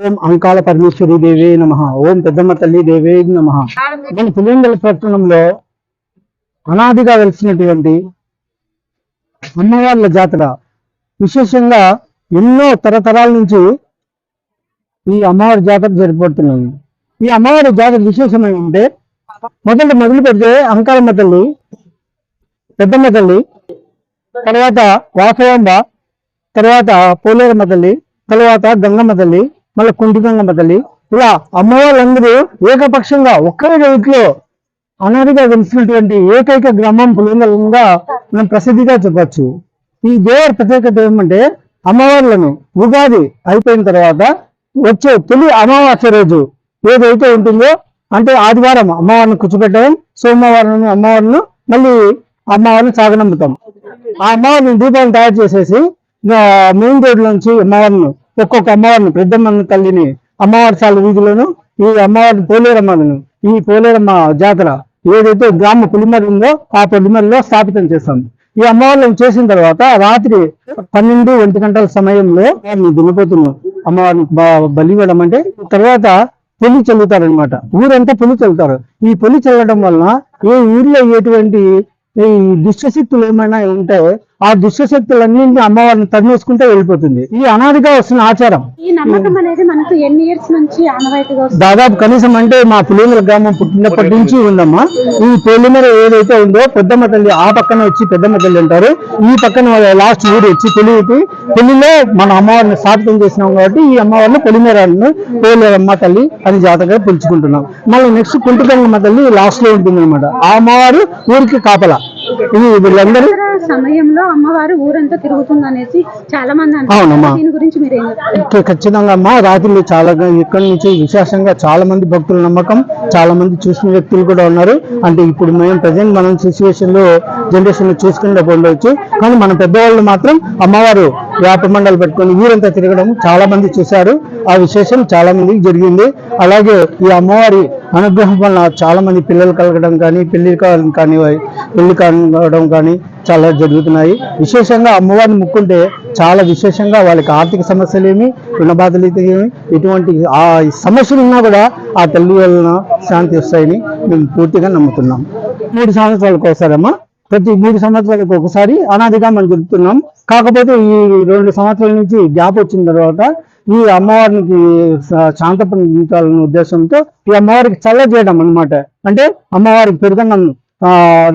ఓం అంకాల పరమేశ్వరి దేవే నమ. ఓం పెద్దమ్మ తల్లి దేవే నమ. మన పులివెందుల పట్టణంలో అనాదిగా వెలిసినటువంటి అమ్మవార్ల జాతర విశేషంగా ఎన్నో తరతరాల నుంచి ఈ అమ్మవారి జాతర జరిపడుతున్నాయి. ఈ అమ్మవారి జాతర విశేషమైంటే మొదలు పెడితే అంకాలమ్మ తల్లి, పెద్దమ్మ తల్లి, తర్వాత వాసవాంబ, తర్వాత పోలేరమ్మ తల్లి, తర్వాత గంగమ్మ తల్లి, మళ్ళీ కుంటి గంగమ్మ తల్లి, ఇలా అమ్మవాళ్ళందరూ ఏకపక్షంగా ఒక్కరి ఇంట్లో అనాదిగా వెలిసినటువంటి ఏకైక గ్రామం పులివెందులంగా మనం ప్రసిద్ధిగా చెప్పచ్చు. ఈ దేవర ప్రత్యేకత ఏమంటే అమ్మవార్లను ఉగాది అయిపోయిన తర్వాత వచ్చే తొలి అమావాస్య రోజు ఏదైతే ఉంటుందో, అంటే ఆదివారం అమ్మవారిని కూర్చోబెట్టడం, సోమవారం అమ్మవారిని మళ్ళీ అమ్మవారిని సాగనంపుతాం. ఆ అమ్మవారిని దీపాలను తయారు చేసేసి మెయిన్ రోడ్ నుంచి అమ్మవారిని ఒక్కొక్క అమ్మవారిని పెద్దమ్మ తల్లిని అమ్మవారి సాల వీధిలోను, ఈ అమ్మవారిని పోలేరమ్మను ఈ పోలేరమ్మ జాతర ఏదైతే గ్రామ పులిమరి ఉందో ఆ పులిమరిలో స్థాపితం చేస్తాం. ఈ అమ్మవారిని చేసిన తర్వాత రాత్రి 12-1 గంటల సమయంలో దున్నపోతును అమ్మవారిని బలివ్వడం, అంటే తర్వాత పొలి చల్లుతారనమాట. ఊరంతా పొలి చల్లుతారు. ఈ పొలి చల్లడం వలన ఏ ఊరిలో ఎటువంటి ఈ దుష్టశక్తులు ఏమైనా ఉంటే ఆ దుష్టశక్తులన్నింటినీ అమ్మవారిని తరిమేసుకుంటే వెళ్ళిపోతుంది. ఈ అనాదిగా వస్తున్న ఆచారం. ఈ నమ్మకం అనేది మనకు ఎన్ని ఇయర్స్ నుంచి ఆనవాయితీగా వస్తుంది? దాదాపు కనీసం అంటే మా పులివెందుల గ్రామం పుట్టినప్పటి నుంచి ఉందమ్మా. ఈ పొలిమర ఏదైతే ఉందో పెద్దమ్మ తల్లి ఆ పక్కన వచ్చి పెద్దమ్మ తల్లి అంటారు, ఈ పక్కన లాస్ట్ ఊరు వచ్చి పెళ్లిలో మన అమ్మవారిని స్థాపితం చేసినాం కాబట్టి ఈ అమ్మవారిని పొలిమేరను పోలేరమ్మ తల్లి అని జాతరగా పిలుచుకుంటున్నాం. మళ్ళీ నెక్స్ట్ కుంటిగంగమ్మ తల్లి లాస్ట్ లో ఉంటుంది అనమాట. ఆ అమ్మవారు ఊరికి కాపలా. ఇది వీళ్ళందరూ సమయంలో అమ్మవారు ఊరంతా తిరుగుతుంది అనేసి చాలా మంది అంటారు. దీని గురించి మీరు ఖచ్చితంగా అమ్మా, రాత్రులు చాలా ఇక్కడి నుంచి విశేషంగా చాలా మంది భక్తుల నమ్మకం, చాలా మంది చూసిన వ్యక్తులు కూడా ఉన్నారు. అంటే ఇప్పుడు మేము ప్రజెంట్ మనం జనరేషన్ లో చూసుకుంటే ఉండవచ్చు, కానీ మన పెద్దవాళ్ళు మాత్రం అమ్మవారు వేప మండలు పెట్టుకొని ఊరంతా తిరగడం చాలా మంది చూశారు. ఆ విశేషం చాలా మందికి జరిగింది. అలాగే ఈ అమ్మవారి అనుగ్రహం వల్ల చాలా మంది పిల్లలు కలగడం కానీ పెళ్లి కావడం కానీ చాలా జరుగుతున్నాయి. విశేషంగా అమ్మవారిని ముక్కుంటే చాలా విశేషంగా వాళ్ళకి ఆర్థిక సమస్యలు ఏమి, రుణ బాధలు ఏమి, ఎటువంటి ఆ సమస్యలు ఉన్నా కూడా ఆ తల్లి వలన శాంతి వస్తాయని మేము పూర్తిగా నమ్ముతున్నాం. 3 సంవత్సరాలకు ఒకసారమ్మా, ప్రతి 3 సంవత్సరాలకు ఒకసారి అనాదిగా మనం జరుపుతున్నాం. కాకపోతే ఈ 2 సంవత్సరాల నుంచి గ్యాప్ వచ్చిన తర్వాత ఈ అమ్మవారికి శాంతపడాలనే ఉద్దేశంతో ఈ అమ్మవారికి చల్ల చేయడం అనమాట. అంటే అమ్మవారికి పెరుగన్నం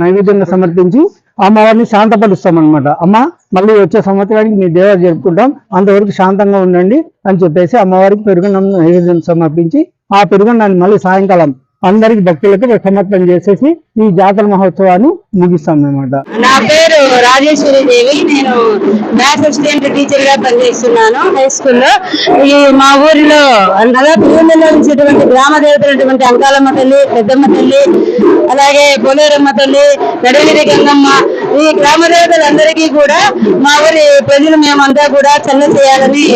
నైవేద్యంగా సమర్పించి అమ్మవారిని శాంతపరుస్తాం అనమాట. అమ్మ మళ్ళీ వచ్చే సంవత్సరానికి మీ దేవత జరుపుకుంటాం, అంతవరకు శాంతంగా ఉండండి అని చెప్పేసి అమ్మవారికి పెరుగన్నం నైవేద్యం సమర్పించి ఆ పెరుగన్నాన్ని మళ్ళీ సాయంకాలం అందరికి భక్తులకు సమర్పణ చేసేసి ఈ జాతర మహోత్సవాన్ని ముగిస్తాం అనమాట. నా పేరు రాజేశ్వరి దేవి. నేను మ్యాథ్స్ అసిస్టెంట్ టీచర్ గా పనిచేస్తున్నాను హై స్కూల్లో. ఈ మా ఊరిలో పులివెందులటువంటి గ్రామ దేవతలైనటువంటి అంకాలమ్మ తల్లి, పెద్దమ్మ తల్లి, అలాగే పోలేరమ్మ తల్లి, నడివిడి గంగమ్మ, ఈ గ్రామ దేవతలందరికీ కూడా మా ఊరి ప్రజలు మేమంతా కూడా చల్ల చేయాలని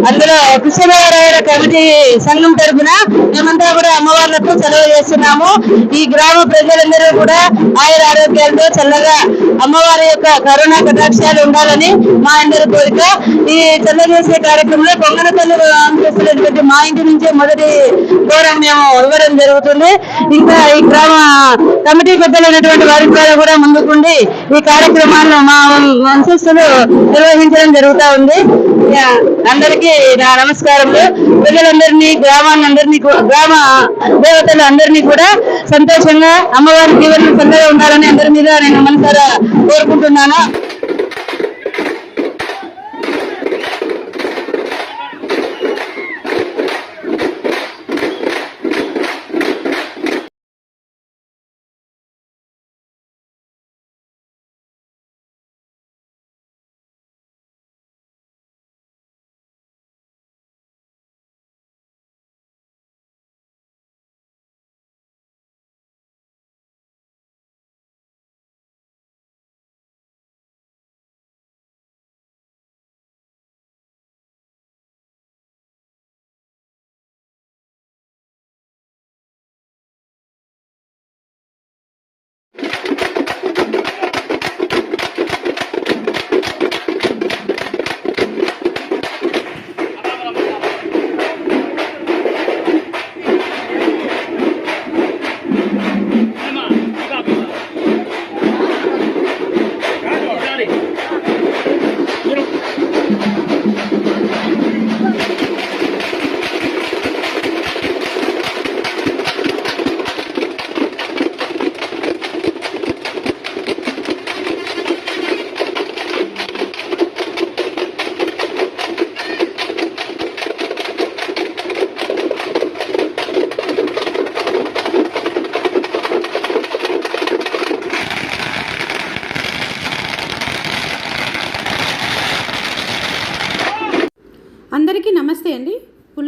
అందులో కృష్ణదేవరాయల కమిటీ సంఘం తరఫున మేమంతా కూడా అమ్మవార్లకు సెలవు చేస్తున్నాము. ఈ గ్రామ ప్రజలందరూ కూడా ఆయుర ఆరోగ్యాలతో చల్లగా అమ్మవారి యొక్క కరుణా కటాక్షాలు ఉండాలని మా అందరి కోరిక. ఈ చల్ల చేసే కార్యక్రమంలో పొంగన తల్లి చేస్తున్నటువంటి మా ఇంటి నుంచే మొదటి ఘోరం మేము ఇవ్వడం జరుగుతుంది. ఇంకా ఈ గ్రామ కమిటీ పెద్దలైనటువంటి వారి ద్వారా కూడా ముందుకుండి ఈ కార్యక్రమాలను మా వంశస్థులు నిర్వహించడం జరుగుతూ ఉంది. అందరికీ నా నమస్కారములు. ప్రజలందరినీ, గ్రామ దేవతలు అందరినీ కూడా సంతోషంగా అమ్మవారి జీవనం చల్లగా ఉండాలని అందరి మీద నేను మనసారా కోరుకుంటున్నాను.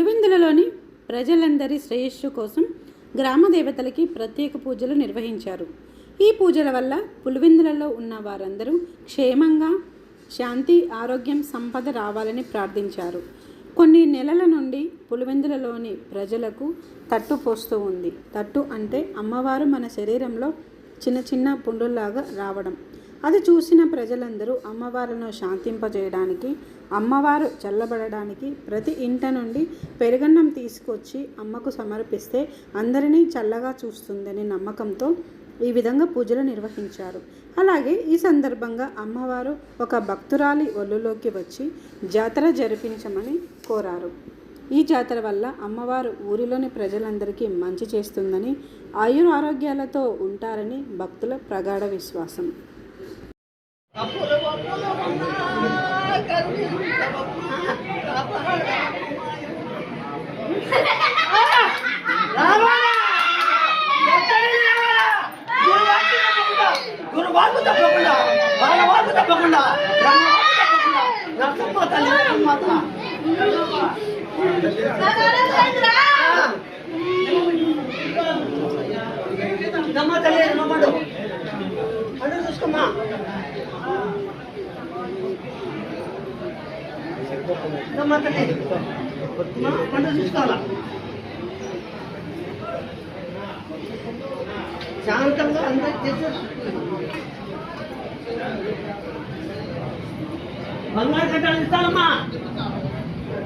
పులివెందులలోని ప్రజలందరి శ్రేయస్సు కోసం గ్రామ దేవతలకి ప్రత్యేక పూజలు నిర్వహించారు. ఈ పూజల వల్ల పులివెందులలో ఉన్న వారందరూ క్షేమంగా శాంతి, ఆరోగ్యం, సంపద రావాలని ప్రార్థించారు. కొన్ని నెలల నుండి పులివెందులలోని ప్రజలకు తట్టు పోస్తూ ఉంది. తట్టు అంటే అమ్మవారు మన శరీరంలో చిన్న చిన్న పుండుల్లాగా రావడం. అది చూసిన ప్రజలందరూ అమ్మవారిను శాంతింపజేయడానికి, అమ్మవారు చల్లబడడానికి ప్రతి ఇంట నుండి పెరుగన్నం తీసుకొచ్చి అమ్మకు సమర్పిస్తే అందరినీ చల్లగా చూస్తుందని నమ్మకంతో ఈ విధంగా పూజలు నిర్వహించారు. అలాగే ఈ సందర్భంగా అమ్మవారు ఒక భక్తురాలి ఒళ్ళులోకి వచ్చి జాతర జరిపించమని కోరారు. ఈ జాతర వల్ల అమ్మవారు ఊరిలోని ప్రజలందరికీ మంచి చేస్తుందని, ఆయురారోగ్యాలతో ఉంటారని భక్తుల ప్రగాఢ విశ్వాసం. శాంతంగా అందరూ బంగారు కట్టాలు ఇస్తానమ్మా.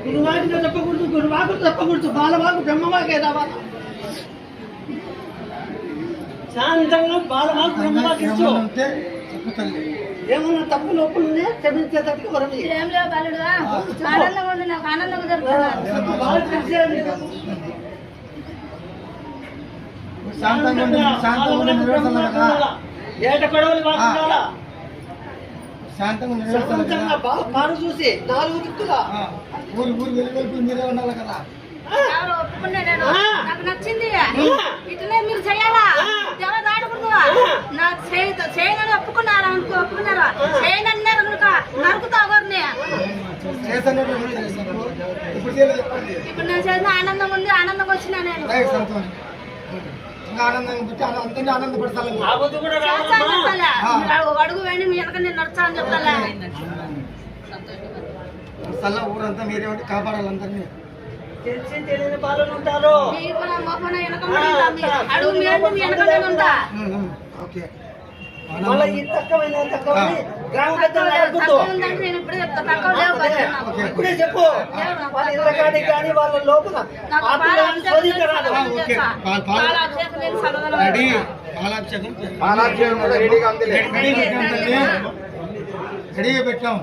గురువాటిలో చెప్పకూడదు, గురువాకు చెప్పకూడదు, బాలవాకు బ్రహ్మవాకే రావాలా. శాంతంగా బాలవాకు బ్రహ్మవాకి ఇచ్చు. ఏమన్నా తప్పు లోపల క్షమించేటట్టుగా వరం ఏట గొడవలు కాకుండా శాంతంగా పాడు చూసి 4 దిక్కులా ఊరు వెలువెలుపు మీరే ఉండాలి కదా. నాకు నచ్చింది ఇట్లనే మీరు చెయ్యాలా, ఎవరు ఆడకూడదు. నాకు చేయనని ఒప్పుకున్నారా ఒప్పుకున్నారా, చేయనన్నారు కనుక నరుకుతా ఎవరిని. ఇప్పుడు నేను చేసిన ఆనందం ఉంది, ఆనందంగా వచ్చినా నేను అడుగు వేయండి మీ వెనక నేను నడుచా అని చెప్తాలే. ఊరంతా మీరే కాపాడాలి అందరినీ. తెలిసి తెలియని పాలన ఉంటారు. ఇప్పుడే చెప్పు వాళ్ళ ఇళ్ళకాడికి కానీ వాళ్ళ లోపల రెడీగా పెట్టాం.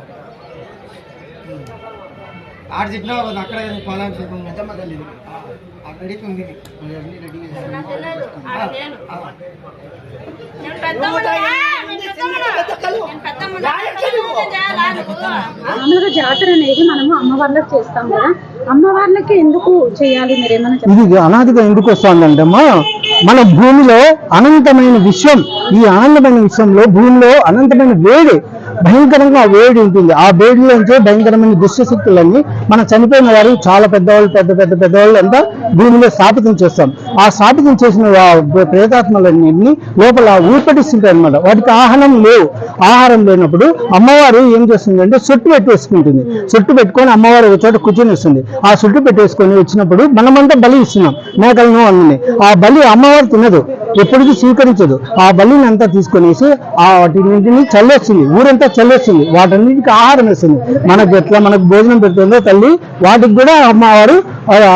ఆడ చెప్పినా అక్కడ పాలాభిషేకం రెడీకి ఉంది. మామూలుగా జాతర అనేది మనము అమ్మవార్లకు చేస్తాం కదా, అమ్మవార్లకి ఎందుకు చేయాలి మీరేమన్నా? ఇది అనాదిగా ఎందుకు వస్తుందంటే అమ్మా, మన భూమిలో అనంతమైన విశ్వం, ఈ అనంతమైన విశ్వంలో భూమిలో అనంతమైన వేడి, భయంకరంగా వేడి ఉంటుంది. ఆ వేడిలోంచే భయంకరమైన దుష్టశక్తులన్నీ మన చనిపోయిన వారు చాలా పెద్దవాళ్ళు పెద్దవాళ్ళు అంతా భూమిలో స్థాపితం చేస్తాం. ఆ స్థాపితం చేసిన ప్రేతాత్మలన్నింటినీ లోపల ఊర్పటిస్తుంటాయి అనమాట. వాటికి ఆహారం లేనప్పుడు అమ్మవారు ఏం చేస్తుందంటే సొట్టు పెట్టేసుకుంటుంది. సొట్టు పెట్టుకొని అమ్మవారు ఒక చోట కూర్చొని వస్తుంది. ఆ సొట్టు పెట్టేసుకొని వచ్చినప్పుడు మనమంతా బలి ఇస్తున్నాం, మేకలను అన్నీ. ఆ బలి అమ్మవారు తినదు, ఎప్పటికీ స్వీకరించదు. ఆ బలిని అంతా తీసుకొనేసి వాటిని చల్లేస్తుంది, ఊరంతా చల్లేస్తుంది, వాటన్నిటికీ ఆహారం వేస్తుంది. మనకు ఎట్లా మనకు భోజనం పెడుతుందో తల్లి, వాటికి కూడా అమ్మవారు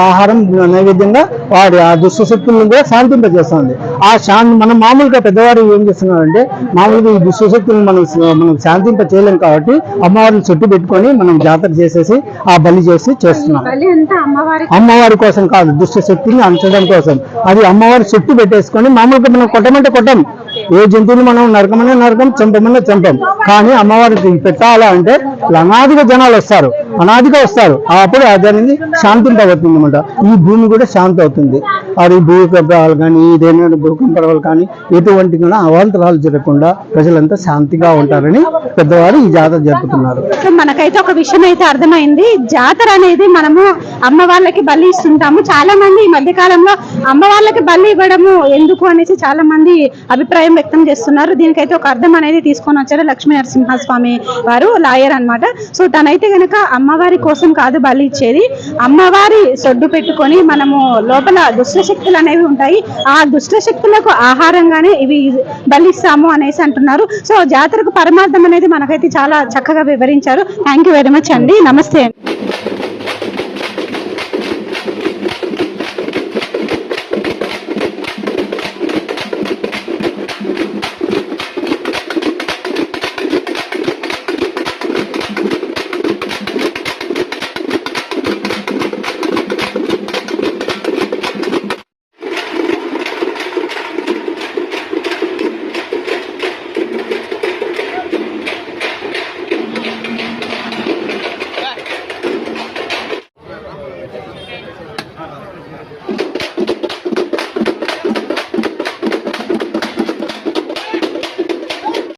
ఆహారం నైవేద్యంగా వాడి ఆ దుష్టశక్తులను కూడా శాంతింపజేస్తుంది. ఆ మనం మామూలుగా పెద్దవారు ఏం చేస్తున్నారంటే, మామూలుగా ఈ దుష్టశక్తులను మనం శాంతింప చేయలేం కాబట్టి అమ్మవారిని చుట్టు పెట్టుకొని మనం జాతర చేసేసి ఆ బలి చేసి చేస్తున్నాం. అమ్మవారి కోసం కాదు, దుష్టశక్తిని అంచడం కోసం. అది అమ్మవారి చుట్టు పెట్టేసుకొని మామూలు మామూలుగా మనం కొట్టమంటే కొట్టం, ఏ జంతువులు మనం నరకమన్నా నరకం, చంపమన్నా చంపం. కానీ అమ్మవారికి పెట్టాలా అంటే అనాదిగా జనాలు వస్తారు, అనాదిగా వస్తారు. అప్పుడు దానికి శాంతింపబడుతుంది అనమాట. ఈ భూమి కూడా శాంతి అవుతుంది. అది భూకంపాలు కానీ ఏదైనా భూకంపాలు కానీ ఎటువంటి కూడా అవాంతరాలు జరగకుండా ప్రజలంతా శాంతిగా ఉంటారని పెద్దవారు ఈ జాతర జరుపుతున్నారు. మనకైతే ఒక విషయం అయితే అర్థమైంది, జాతర అనేది మనము అమ్మ వాళ్ళకి బలి ఇస్తుంటాము. చాలా మంది ఈ మధ్య కాలంలో అమ్మ వాళ్ళకి బలి ఇవ్వడము ఎందుకు అనేసి చాలా మంది అభిప్రాయం వ్యక్తం చేస్తున్నారు. దీనికైతే ఒక అర్థం అనేది తీసుకొని వచ్చారు లక్ష్మీ నరసింహస్వామి వారు, లాయర్ అన్నమాట. సో తనైతే గనక అమ్మవారి కోసం కాదు బలి ఇచ్చేది, అమ్మవారి సొడ్డు పెట్టుకొని మనము లోపల దుష్ట శక్తులు అనేవి ఉంటాయి, ఆ దుష్ట శక్తులకు ఆహారంగానే ఇవి బలిస్తాము అనేసి అంటున్నారు. సో జాతరకు పరమార్థం అనేది మనకైతే చాలా చక్కగా వివరించారు. థ్యాంక్ యూ వెరీ మచ్ అండి. నమస్తే అండి.